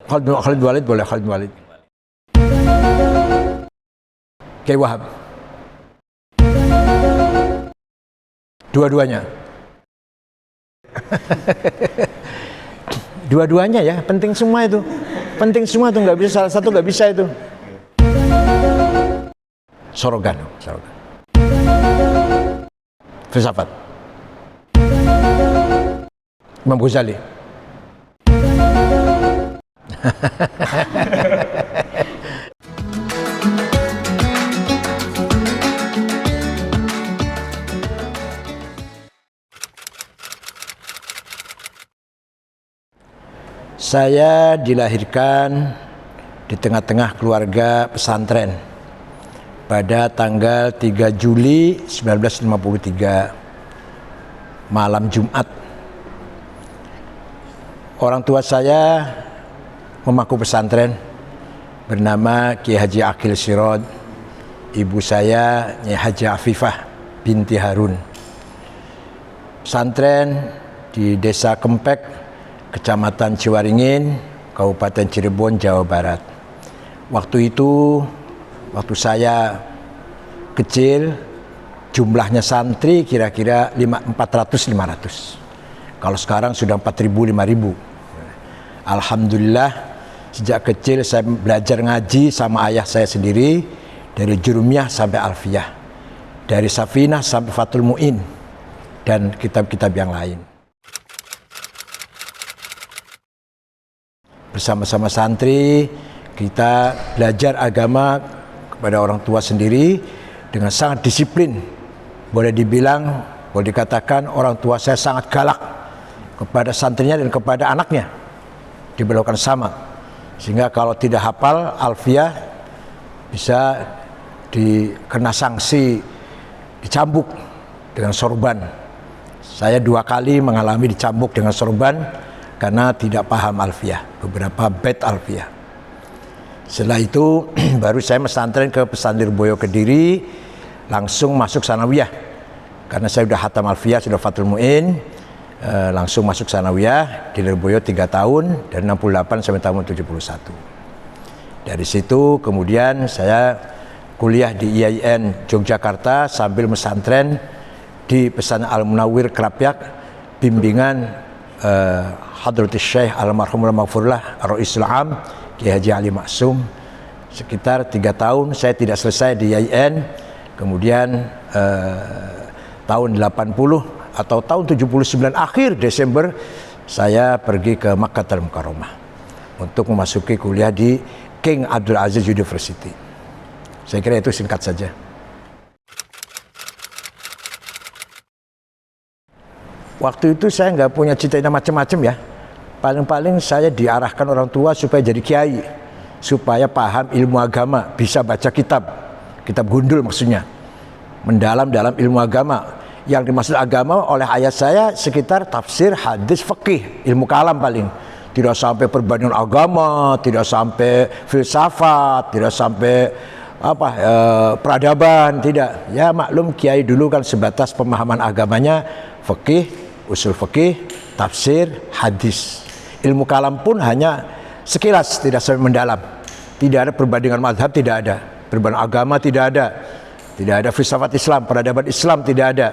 Khalid Walid boleh, Khalid Walid. Kiai Wahab. Dua-duanya. Dua-duanya ya, penting semua itu. Penting semua itu, nggak bisa salah satu, nggak bisa itu. Sorogan. Filsafat. Imam Ghazali. Saya dilahirkan di tengah-tengah keluarga pesantren pada tanggal 3 Juli 1953 malam Jumat. Orang tua saya memaku pesantren bernama Kiai Haji Aqil Sirod, ibu saya Nyai Haji Afifah binti Harun. Pesantren di Desa Kempek, Kecamatan Ciwaringin, Kabupaten Cirebon, Jawa Barat. Waktu itu, waktu saya kecil, jumlahnya santri kira-kira 400-500. Kalau sekarang sudah 4.000-5.000. Alhamdulillah, sejak kecil saya belajar ngaji sama ayah saya sendiri, dari Jurumiyah sampai Alfiyah, dari Safinah sampai Fathul Mu'in, dan kitab-kitab yang lain. Bersama-sama santri, kita belajar agama kepada orang tua sendiri dengan sangat disiplin. Boleh dibilang, boleh dikatakan orang tua saya sangat galak kepada santrinya dan kepada anaknya. Diberlakukan sama. Sehingga kalau tidak hafal Alfiyah bisa dikena sanksi, dicambuk dengan sorban. Saya 2 kali mengalami dicambuk dengan sorban karena tidak paham Alfiyah, beberapa bait Alfiyah. Setelah itu baru saya pesantren ke Pesantren Boyo Kediri, langsung masuk sanawiyah. Karena saya sudah hatam Alfiyah, sudah Fathul Mu'in, langsung masuk sanawiyah di Lirboyo 3 tahun, dari 68 sampai tahun 71. Dari situ kemudian saya kuliah di IAIN Yogyakarta sambil pesantren di Pesantren Al-Munawwir Krapyak, bimbingan Hadratus Syekh Almarhum Maghfurullah Ar-Ra'isul Am Kiai Haji Ali Maksum. Sekitar 3 tahun saya tidak selesai di IAIN. Kemudian tahun 80 atau tahun 79 akhir Desember saya pergi ke Makkahul Mukarramah untuk memasuki kuliah di King Abdul Aziz University. Saya kira itu singkat saja. Waktu itu saya nggak punya cita-cita macam-macam ya. Paling-paling saya diarahkan orang tua supaya jadi kiai, supaya paham ilmu agama, bisa baca kitab gundul maksudnya, mendalam dalam ilmu agama. Yang dimaksud agama oleh ayah saya sekitar tafsir, hadis, fikih, ilmu kalam paling. Tidak sampai perbandingan agama, tidak sampai filsafat, tidak sampai peradaban, tidak. Ya maklum kiai dulu kan sebatas pemahaman agamanya fikih, usul fikih, tafsir, hadis. Ilmu kalam pun hanya sekilas, tidak sampai mendalam. Tidak ada perbandingan mazhab, tidak ada. Perbandingan agama tidak ada. Tidak ada filsafat Islam, peradaban Islam tidak ada.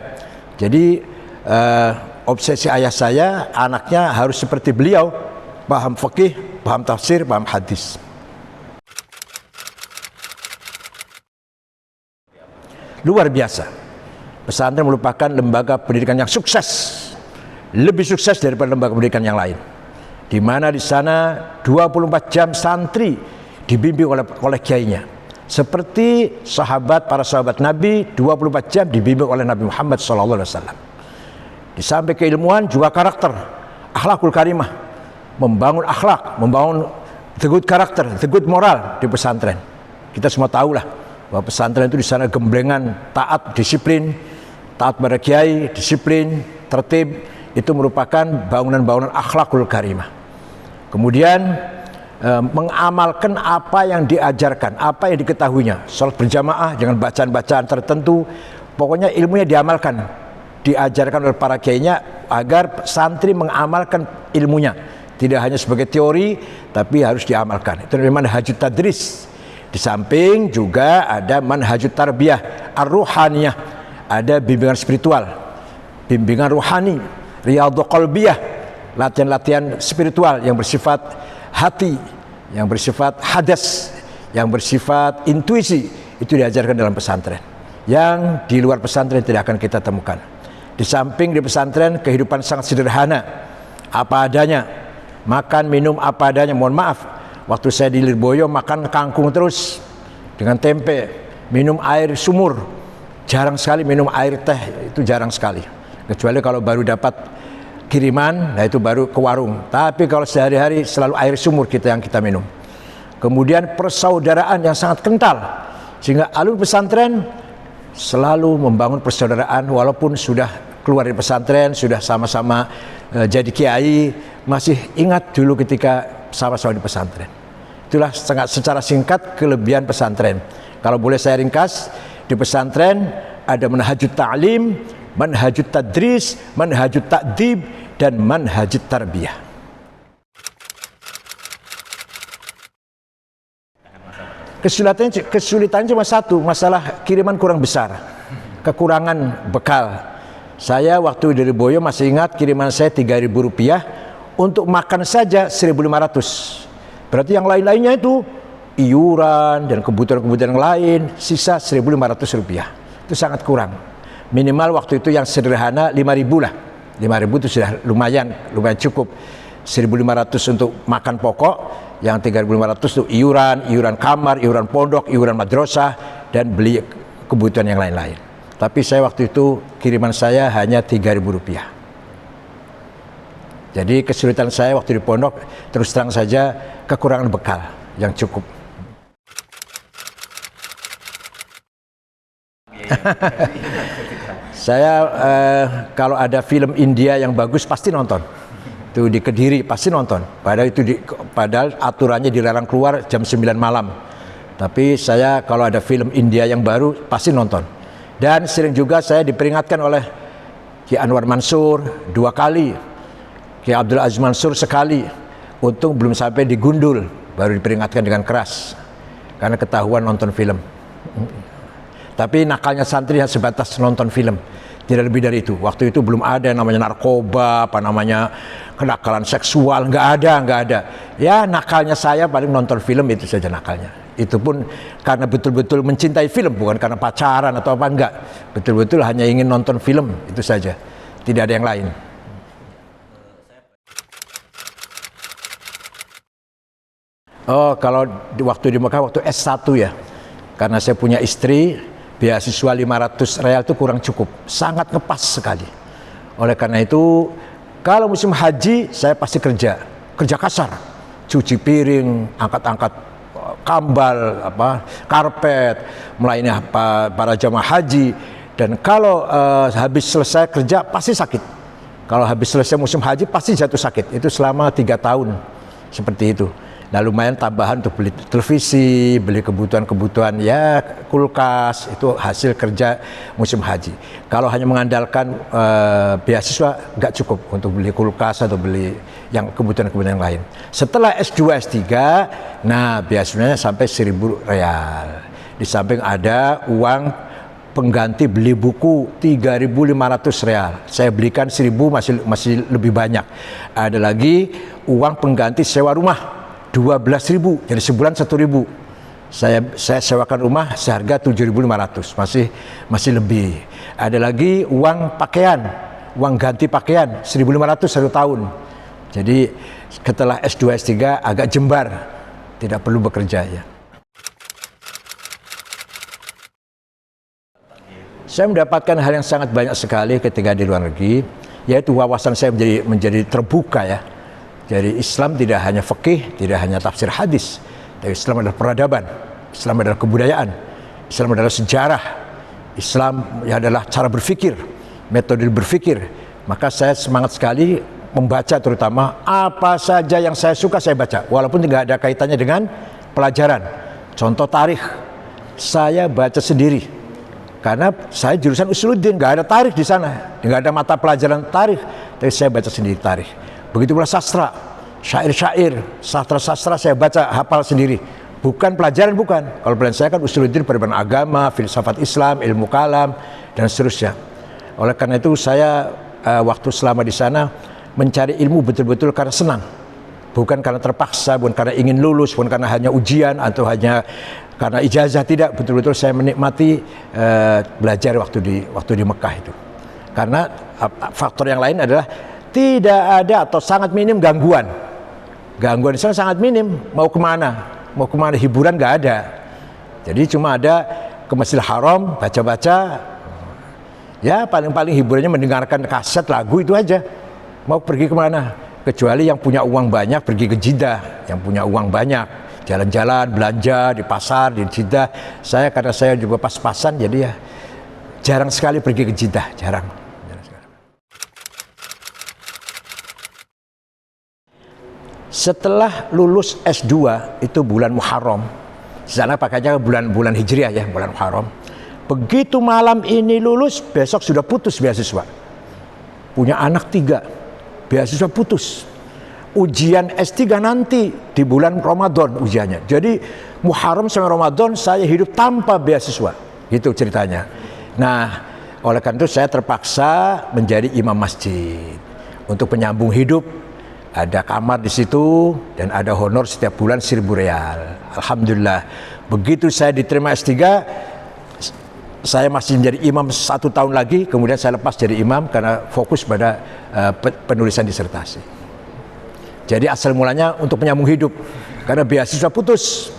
Jadi obsesi ayah saya, anaknya harus seperti beliau, paham fikih, paham tafsir, paham hadis. Luar biasa. Pesantren merupakan lembaga pendidikan yang sukses. Lebih sukses daripada lembaga pendidikan yang lain. Di mana di sana 24 jam santri dibimbing oleh kiainya. Seperti para sahabat Nabi, 24 jam dibimbing oleh Nabi Muhammad SAW. Di samping keilmuan juga karakter, akhlakul karimah, membangun akhlak, membangun the good karakter, the good moral di pesantren. Kita semua tahulah bahwa pesantren itu di sana gemblengan, taat, disiplin, taat pada kiai, disiplin, tertib. Itu merupakan bangunan-bangunan akhlakul karimah. Kemudian mengamalkan apa yang diajarkan, apa yang diketahuinya. Salat berjamaah dengan bacaan-bacaan tertentu, pokoknya ilmunya diamalkan, diajarkan oleh para kiainya agar santri mengamalkan ilmunya, Tidak hanya sebagai teori, tapi harus diamalkan. Itu namanya manhajut tadris. Di samping juga ada manhajut tarbiyah ar-ruhaniyah, ada bimbingan spiritual, bimbingan ruhani, riyadhah qalbiyah, latihan-latihan spiritual yang bersifat hati, yang bersifat hadas, yang bersifat intuisi. Itu diajarkan dalam pesantren, yang di luar pesantren tidak akan kita temukan. Di samping di pesantren kehidupan sangat sederhana, apa adanya, makan minum apa adanya. Mohon maaf, waktu saya di Lirboyo makan kangkung terus dengan tempe, minum air sumur, jarang sekali minum air teh, itu jarang sekali, kecuali kalau baru dapat kiriman, nah itu baru ke warung. Tapi kalau sehari-hari selalu air sumur yang kita minum. Kemudian persaudaraan yang sangat kental, sehingga alumni pesantren selalu membangun persaudaraan walaupun sudah keluar dari pesantren, sudah sama-sama jadi kiai, masih ingat dulu ketika sama-sama di pesantren. Itulah secara singkat kelebihan pesantren. Kalau boleh saya ringkas, di pesantren ada manhajut ta'lim, manhajut tadris, manhajut ta'dib, dan manhajut tarbiyah. Kesulitannya cuma satu, masalah kiriman kurang besar, kekurangan bekal. Saya waktu dari Boyo masih ingat kiriman saya Rp3.000, untuk makan saja 1.500. Berarti yang lain-lainnya itu iuran dan kebutuhan-kebutuhan yang lain, sisa Rp1.500. Itu sangat kurang. Minimal waktu itu yang sederhana 5.000 lah. 5.000 itu sudah lumayan cukup. 1.500 untuk makan pokok, yang 3.500 itu iuran kamar, iuran pondok, iuran madrasah, dan beli kebutuhan yang lain-lain. Tapi saya waktu itu kiriman saya hanya Rp3.000. Jadi kesulitan saya waktu di pondok, terus terang saja kekurangan bekal yang cukup. Saya kalau ada film India yang bagus pasti nonton. Itu di Kediri pasti nonton. Padahal aturannya dilarang keluar jam 9 malam. Tapi saya kalau ada film India yang baru pasti nonton. Dan sering juga saya diperingatkan oleh Ki Anwar Mansur 2 kali, Ki Abdul Aziz Mansur sekali. Untung belum sampai digundul, baru diperingatkan dengan keras karena ketahuan nonton film. Tapi nakalnya santri yang sebatas nonton film, tidak lebih dari itu. Waktu itu belum ada yang namanya narkoba, kenakalan seksual, nggak ada. Ya nakalnya saya paling nonton film, itu saja nakalnya. Itu pun karena betul-betul mencintai film, bukan karena pacaran atau apa, enggak. Betul-betul hanya ingin nonton film, itu saja. Tidak ada yang lain. Oh, kalau waktu di Mekah, waktu S1 ya. Karena saya punya istri, beasiswa 500 real itu kurang cukup. Sangat ngepas sekali. Oleh karena itu, kalau musim haji, saya pasti kerja kasar. Cuci piring, angkat-angkat kambal, karpet, melayani para jamaah haji. Dan kalau habis selesai kerja, pasti sakit. Kalau habis selesai musim haji, pasti jatuh sakit. Itu selama 3 tahun, seperti itu. Nah lumayan tambahan untuk beli televisi, beli kebutuhan-kebutuhan ya kulkas, itu hasil kerja musim haji. Kalau hanya mengandalkan beasiswa nggak cukup untuk beli kulkas atau beli yang kebutuhan-kebutuhan yang lain. Setelah S2, S3, nah beasiswanya sampai 1.000 real. Di samping ada uang pengganti beli buku 3.500 real. Saya belikan 1.000 masih lebih banyak. Ada lagi uang pengganti sewa rumah. 12.000, jadi sebulan 1.000. Saya sewakan rumah seharga 7.500, masih lebih. Ada lagi uang pakaian, uang ganti pakaian 1.500 1 tahun. Jadi setelah S2, S3 agak jembar, tidak perlu bekerja ya. Saya mendapatkan hal yang sangat banyak sekali ketika di luar negeri, yaitu wawasan saya menjadi terbuka ya. Jadi Islam tidak hanya fikih, tidak hanya tafsir hadis, tapi Islam adalah peradaban, Islam adalah kebudayaan, Islam adalah sejarah, Islam adalah cara berpikir, metode berpikir. Maka saya semangat sekali membaca, terutama apa saja yang saya suka saya baca, walaupun tidak ada kaitannya dengan pelajaran. Contoh tarikh, saya baca sendiri, karena saya jurusan Usuluddin, nggak ada tarikh di sana, nggak ada mata pelajaran tarikh, tapi saya baca sendiri tarikh. Begitu pula sastra, syair-syair, sastra-sastra saya baca, hafal sendiri. Bukan pelajaran, bukan. Kalau pelajaran saya kan usuluddin, perbedaan agama, filsafat Islam, ilmu kalam, dan seterusnya. Oleh karena itu saya waktu selama di sana mencari ilmu betul-betul karena senang. Bukan karena terpaksa, bukan karena ingin lulus, bukan karena hanya ujian atau hanya karena ijazah, tidak. Betul-betul saya menikmati belajar waktu di Mekah itu. Karena faktor yang lain adalah tidak ada atau sangat minim gangguan. Gangguan di sana sangat minim. Mau kemana hiburan nggak ada. Jadi cuma ada ke Masjidil Haram, baca-baca. Ya paling-paling hiburannya mendengarkan kaset lagu itu aja. Mau pergi kemana? Kecuali yang punya uang banyak pergi ke Jeddah, yang punya uang banyak jalan-jalan, belanja di pasar di Jeddah. Karena saya juga pas-pasan, jadi ya jarang sekali pergi ke Jeddah, jarang. Setelah lulus S2 itu bulan Muharram, di sana pakainya bulan Hijriah ya, bulan Muharram. Begitu malam ini lulus, besok sudah putus beasiswa. Punya anak 3. Beasiswa putus. Ujian S3 nanti di bulan Ramadan ujiannya. Jadi Muharram sampai Ramadan saya hidup tanpa beasiswa. Gitu ceritanya. Nah, oleh karena itu saya terpaksa menjadi imam masjid. Untuk penyambung hidup, ada kamar di situ dan ada honor setiap bulan 1.000 real. Alhamdulillah. Begitu saya diterima S3, saya masih menjadi imam 1 tahun lagi, kemudian saya lepas jadi imam karena fokus pada penulisan disertasi. Jadi asal mulanya untuk menyambung hidup, karena beasiswa putus,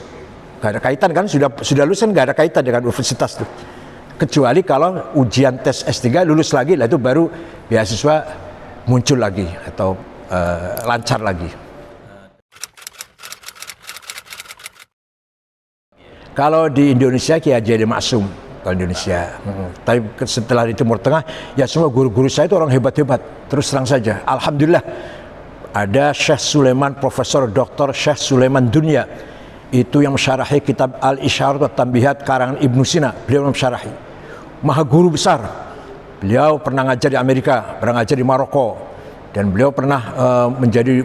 gak ada kaitan kan, sudah lulus kan gak ada kaitan dengan universitas tuh. Kecuali kalau ujian tes S3 lulus lagi, lah itu baru beasiswa muncul lagi atau lancar lagi. Kalau di Indonesia Kiai Haji Maksum, kalau Indonesia. Tapi setelah di Timur Tengah, ya semua guru-guru saya itu orang hebat-hebat. Terus terang saja, alhamdulillah ada Syekh Sulaiman, Profesor Dr. Syekh Sulaiman Dunia, itu yang mensyarahi kitab Al-Isyarat wa Tanbihat karangan Ibnu Sina. Beliau mensyarahi. Maha guru besar. Beliau pernah ngajar di Amerika, pernah ngajar di Maroko, dan beliau pernah menjadi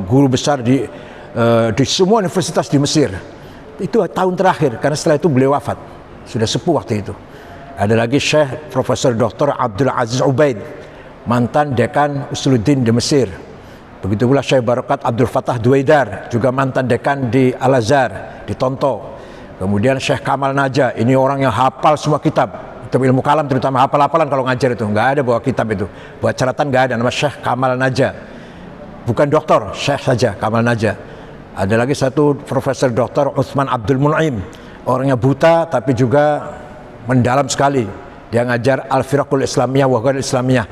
guru besar di semua universitas di Mesir. Itu tahun terakhir, karena setelah itu beliau wafat. Sudah sepuh waktu itu. Ada lagi Syekh Profesor Dr. Abdul Aziz Ubaid, mantan dekan Usuluddin di Mesir. Begitu pula Syekh Barokat Abdul Fattah Duwaidar, juga mantan dekan di Al-Azhar, di Tonto. Kemudian Syekh Kamal Naja, ini orang yang hafal semua kitab ilmu kalam, terutama hafal-hafalan kalau ngajar itu. Nggak ada bawa kitab itu. Buat catatan nggak ada, nama Syekh Kamal Naja. Bukan doktor, Syekh saja, Kamal Naja. Ada lagi satu Profesor Dr. Utsman Abdul Mun'im, orangnya buta tapi juga mendalam sekali. Dia ngajar Al-Firaqul Islamiyah wa Ghairul Islamiyah,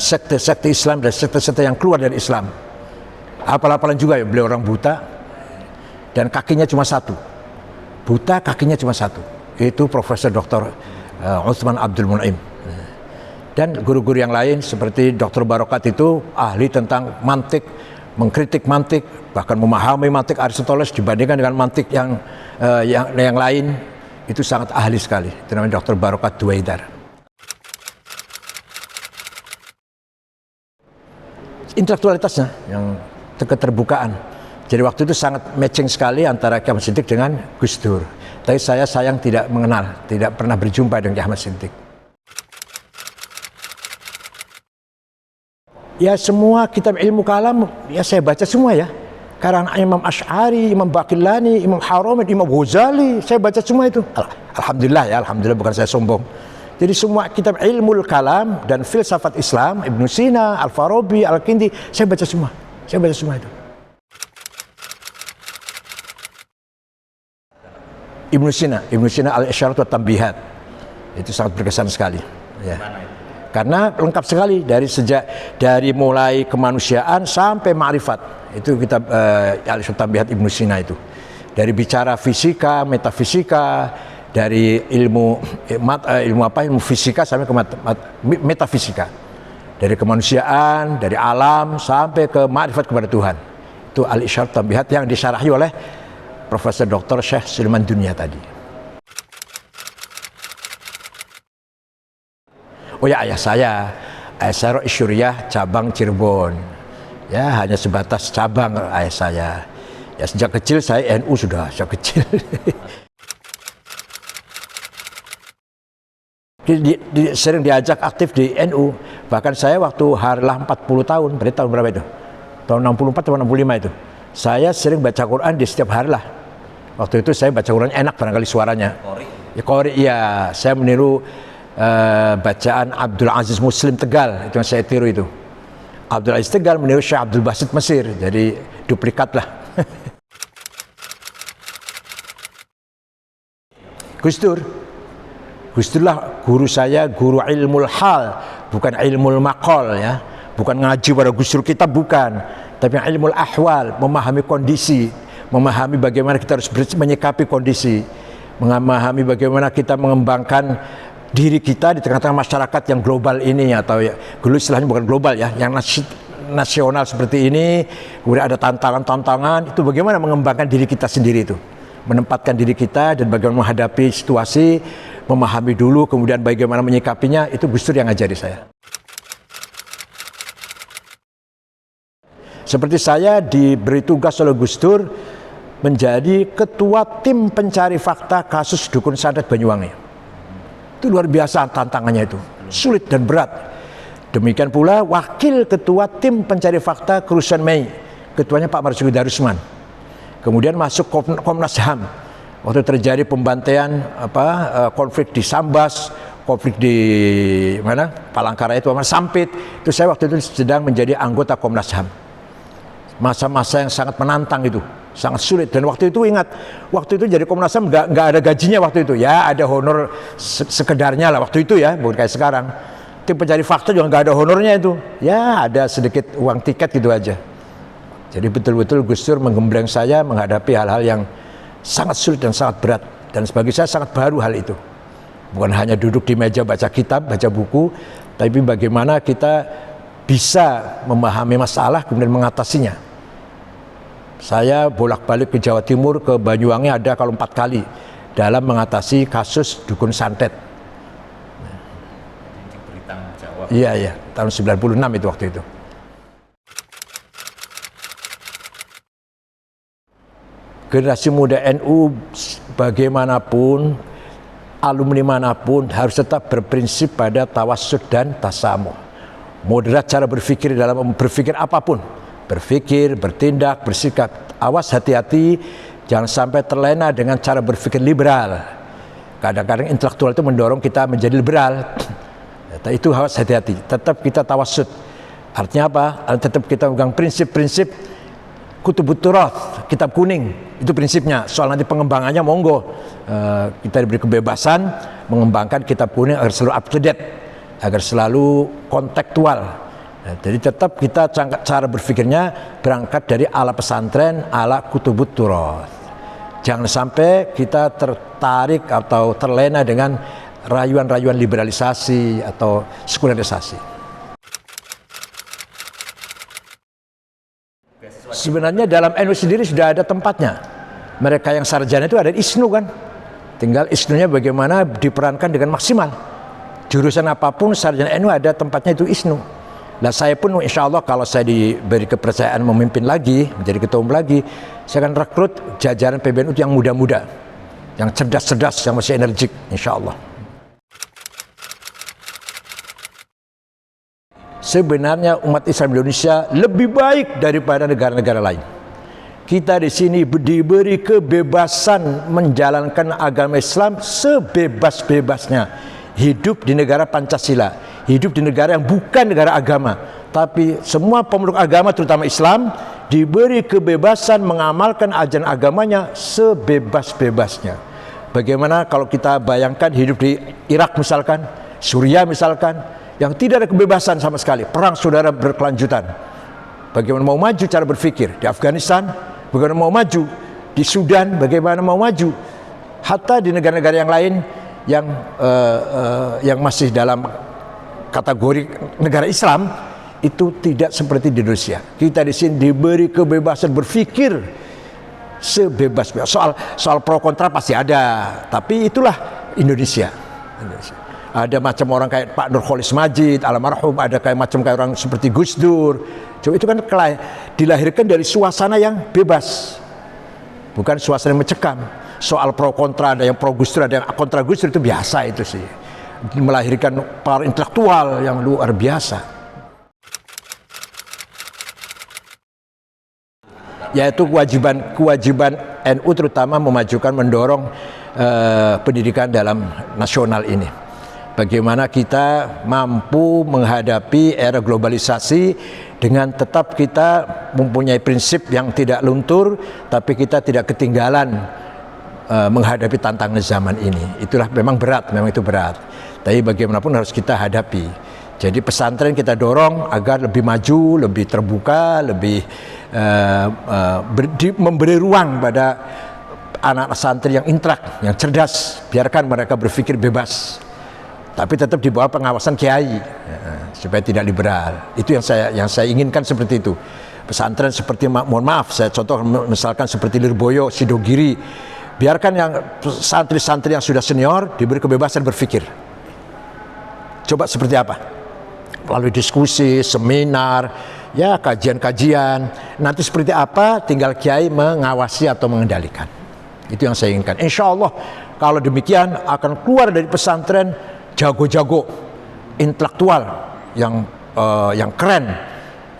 sekte-sekte Islam dan sekte-sekte yang keluar dari Islam. Hafal-hafalan juga ya, beliau orang buta dan kakinya cuma satu. Buta kakinya cuma satu. Itu Profesor Dr. Utsman Abdul Mun'im. Dan guru-guru yang lain seperti Dr. Barokat itu ahli tentang mantik, mengkritik mantik, bahkan memahami mantik Aristoteles dibandingkan dengan mantik yang lain. Itu sangat ahli sekali. Itu namanya Dr. Barokat Duwaidar. Intelektualitasnya yang keterbukaan. Jadi waktu itu sangat matching sekali antara Kiai Ahmad Siddiq dengan Gus Dur. Tapi saya sayang tidak mengenal, tidak pernah berjumpa dengan Kiai Ahmad Siddiq. Ya semua kitab ilmu kalam ya saya baca semua ya. Karangan Imam Asy'ari, Imam Baqillani, Imam Haramain, Imam Ghazali, saya baca semua itu. Alhamdulillah ya, alhamdulillah bukan saya sombong. Jadi semua kitab ilmu kalam dan filsafat Islam, Ibnu Sina, Al-Farabi, Al-Kindi, saya baca semua. Saya baca semua itu. Ibnu Sina Al-Isyarat wa Tanbihat. Itu sangat berkesan sekali. Ya. Karena lengkap sekali dari mulai kemanusiaan sampai ma'rifat. Itu kitab Al-Isyarat wa Tanbihat Ibnu Sina itu. Dari bicara fisika, metafisika, dari ilmu fisika sampai ke metafisika. Dari kemanusiaan, dari alam sampai ke ma'rifat kepada Tuhan. Itu Al-Isyarat wa Tanbihat yang disyarahi oleh Profesor Dr. Syekh Sulaiman Dunia tadi. Oh ya, ayah saya Rais Syuriah cabang Cirebon. Ya hanya sebatas cabang ayah saya. Ya sejak kecil saya NU sudah sejak kecil. Sering diajak aktif di NU. Bahkan saya waktu harlah 40 tahun, berarti tahun berapa itu? Tahun 64 atau 65 itu. Saya sering baca Quran di setiap harlah. Waktu itu saya baca Quran enak barangkali suaranya. Qori ya, saya meniru bacaan Abdul Aziz Muslim Tegal, itu yang saya tiru itu. Abdul Aziz Tegal meniru Syekh Abdul Basit Mesir, jadi duplikat lah. Gus Dur lah guru saya, guru ilmul hal, bukan ilmul maqal ya. Bukan ngaji pada Gus Dur kita, bukan. Tapi ilmul ahwal, memahami kondisi, memahami bagaimana kita harus menyikapi kondisi, memahami bagaimana kita mengembangkan diri kita di tengah-tengah masyarakat yang global ini, atau ya, dulu istilahnya bukan global ya, yang nasional seperti ini. Kemudian ada tantangan-tantangan, itu bagaimana mengembangkan diri kita sendiri itu, menempatkan diri kita dan bagaimana menghadapi situasi, memahami dulu, kemudian bagaimana menyikapinya, itu Gus Dur yang ngajari saya. Seperti saya diberi tugas oleh Gus Dur menjadi ketua tim pencari fakta kasus dukun santet Banyuwangi. Itu luar biasa tantangannya itu, sulit dan berat. Demikian pula wakil ketua tim pencari fakta kerusuhan Mei, ketuanya Pak Marzuki Darusman. Kemudian masuk Komnas HAM. Waktu terjadi pembantaian konflik di Sambas, konflik di mana Palangkaraya itu Sampit, itu saya waktu itu sedang menjadi anggota Komnas HAM. Masa-masa yang sangat menantang itu, sangat sulit. Dan waktu itu ingat, waktu itu jadi Komnas HAM nggak ada gajinya waktu itu. Ya ada honor sekedarnya lah waktu itu ya, bukan kayak sekarang. Tim pencari fakta juga nggak ada honornya itu. Ya ada sedikit uang tiket gitu aja. Jadi betul-betul Gus Dur menggembleng saya menghadapi hal-hal yang sangat sulit dan sangat berat. Dan bagi saya sangat baru hal itu. Bukan hanya duduk di meja baca kitab, baca buku, tapi bagaimana kita bisa memahami masalah kemudian mengatasinya. Saya bolak-balik ke Jawa Timur, ke Banyuwangi ada kalau 4 kali dalam mengatasi kasus dukun santet. Iya, tahun 96 itu waktu itu. Generasi muda NU bagaimanapun, alumni manapun harus tetap berprinsip pada tawassud dan tasamuh. Moderat cara berpikir dalam berpikir apapun. Berpikir, bertindak, bersikap. Awas hati-hati, jangan sampai terlena dengan cara berpikir liberal. Kadang-kadang intelektual itu mendorong kita menjadi liberal. Itu harus hati-hati. Tetap kita tawassud. Artinya apa? Tetap kita pegang prinsip-prinsip Kutubut Turath, kitab kuning, itu prinsipnya. Soal nanti pengembangannya monggo, kita diberi kebebasan mengembangkan kitab kuning agar selalu up to date, agar selalu kontekstual. Jadi tetap kita cara berpikirnya berangkat dari ala pesantren, ala Kutubut Turath. Jangan sampai kita tertarik atau terlena dengan rayuan-rayuan liberalisasi atau sekularisasi. Sebenarnya dalam NU sendiri sudah ada tempatnya. Mereka yang sarjana itu ada ISNU kan. Tinggal ISNU-nya bagaimana diperankan dengan maksimal. Jurusan apapun sarjana NU ada tempatnya, itu ISNU. Nah saya pun insya Allah kalau saya diberi kepercayaan memimpin lagi, menjadi ketua umum lagi, saya akan rekrut jajaran PBNU yang muda-muda, yang cerdas-cerdas, yang masih energik, insya Allah. Sebenarnya umat Islam Indonesia lebih baik daripada negara-negara lain. Kita di sini diberi kebebasan menjalankan agama Islam sebebas-bebasnya. Hidup di negara Pancasila, hidup di negara yang bukan negara agama. Tapi semua pemeluk agama terutama Islam diberi kebebasan mengamalkan ajaran agamanya sebebas-bebasnya. Bagaimana kalau kita bayangkan hidup di Irak misalkan, Suriah misalkan, yang tidak ada kebebasan sama sekali, perang saudara berkelanjutan. Bagaimana mau maju cara berpikir di Afghanistan, bagaimana mau maju di Sudan, bagaimana mau maju hatta di negara-negara yang lain yang masih dalam kategori negara Islam, itu tidak seperti di Indonesia. Kita di sini diberi kebebasan berpikir sebebas-bebas. Soal pro kontra pasti ada, tapi itulah Indonesia. Ada macam orang kayak Pak Nurholis Majid almarhum, ada kayak orang seperti Gus Dur, Coba itu kan dilahirkan dari suasana yang bebas, bukan suasana yang mencekam. Soal pro kontra, ada yang pro Gus Dur, ada yang kontra Gus Dur, itu biasa itu sih. Melahirkan para intelektual yang luar biasa. Yaitu kewajiban NU terutama mendorong pendidikan dalam nasional ini. Bagaimana kita mampu menghadapi era globalisasi dengan tetap kita mempunyai prinsip yang tidak luntur, tapi kita tidak ketinggalan menghadapi tantangan zaman ini. Itulah memang berat, memang itu berat. Tapi bagaimanapun harus kita hadapi. Jadi pesantren kita dorong agar lebih maju, lebih terbuka, lebih memberi ruang pada anak-anak santri yang intrak, yang cerdas. Biarkan mereka berpikir bebas, tapi tetap di bawah pengawasan kiai, supaya tidak liberal. Itu yang saya inginkan, seperti itu. Pesantren seperti, mohon maaf, saya contoh misalkan seperti Lirboyo, Sidogiri, biarkan yang santri-santri yang sudah senior diberi kebebasan berpikir. Coba seperti apa? Melalui diskusi, seminar, ya kajian-kajian. Nanti seperti apa, tinggal kiai mengawasi atau mengendalikan. Itu yang saya inginkan. Insya Allah kalau demikian akan keluar dari pesantren jago-jago, intelektual yang keren,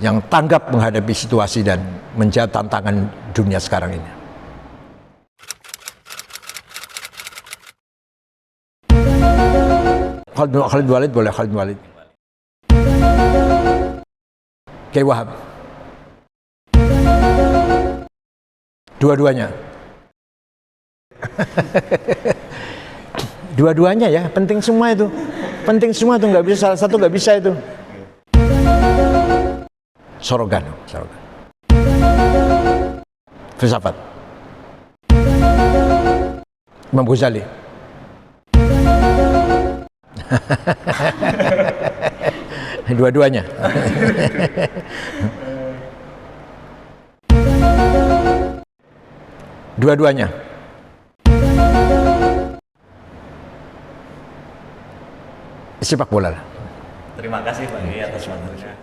yang tanggap menghadapi situasi dan menjawab tantangan dunia sekarang ini. Khalid Walid boleh, Khalid Walid. Kiai Wahab. Dua-duanya. Dua-duanya ya, penting semua itu. Penting semua itu, nggak bisa salah satu, nggak bisa itu. Sorogan. Filsafat. Imam Ghazali. Dua-duanya. Dua-duanya. Sepak bola. Terima kasih Pak Kiai atas waktunya.